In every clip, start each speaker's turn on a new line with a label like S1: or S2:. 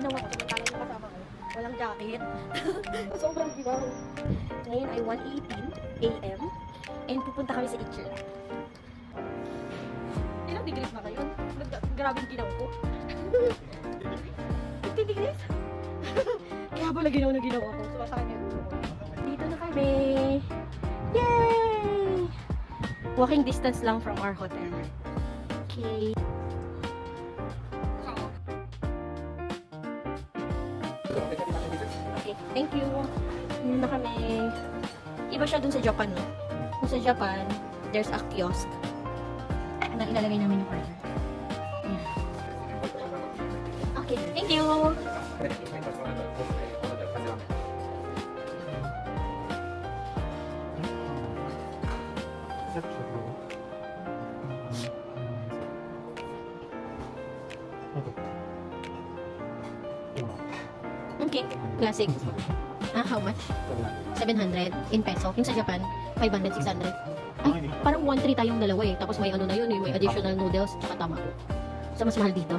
S1: ginawa ko, samantalang yung kasama ko, walang jacket. Sobrang ginawa. Ngayon ay 1:18 AM and pupunta kami sa Itcher. Ilang degrees na ngayon? Grabe yung ginawa ko. 15 degrees? Kaya pala ginawa na ginawa ko. Sumasakit yung ulo ko. Dito na kami. Yay! Walking distance lang from our hotel. Okay. Okay, thank you. Yun na kami. Iba siya dun sa Japan, no? Kung sa Japan, there's a kiosk na ilalagay namin yung order. Yeah. Okay, thank you. Okay, classic. How much? 700 in peso. Yung sa Japan, 500, 600. Ay, parang 1-3 tayong dalawa eh. Tapos may ano na yun, may additional noodles, tsaka tamago. So, mas mahal dito.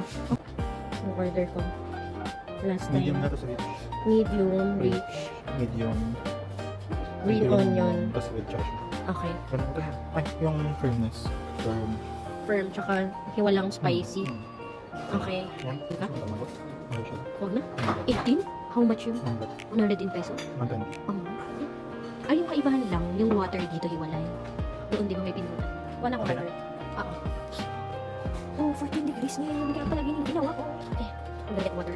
S1: Yung order ko. Last time.
S2: Medium na to sa dito.
S1: Medium, rich,
S2: Medium.
S1: green onion.
S2: Tapos with chashu.
S1: Okay.
S2: Ganun to. Ay, yung firmness.
S1: Firm, tsaka hiwalang spicy. Okay.
S2: Yan.
S1: Diba?
S2: Tamagot. Ano siya?
S1: Huwag na. 18? How much yun? 100 in peso?
S2: Maganda.
S1: Ay, yung kaibahan lang, yung water dito hiwalay. Doon di ba may pinunan? One ang order. Oo. Oh, 14 degrees ngayon. Kaya pala yung ginawa ko. Okay. I'm gonna get water.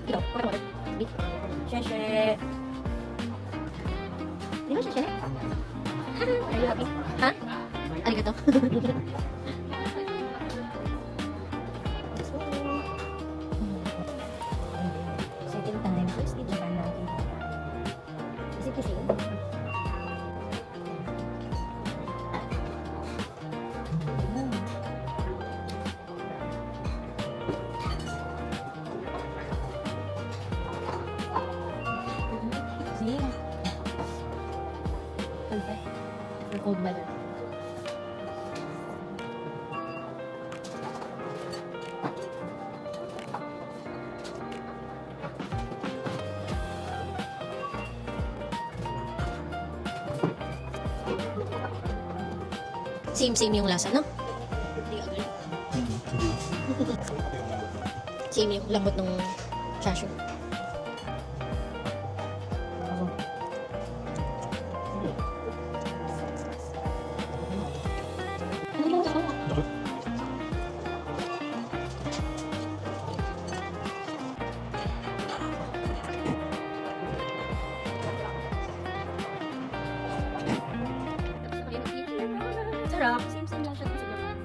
S1: Ito, water, water. Bit. Sheshe. Di ba sheshe? Are you happy? Ha? Arigato. Second time, first dito ba natin? Is it the same? See? Perfect. For cold weather. Same yung lasa, no? Same yung lambot ng chashu. Sarap. Same lang siya dun sa Japan.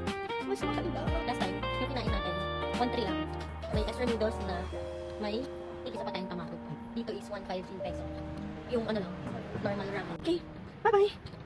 S1: Mas makaiba. Last time, yung kinain natin, 1-3 lang. May extra noodles na may ikisa pa tayong tamago. Dito is 1.5 in peso. Yung ano lang, normal ramen. Okay, bye-bye!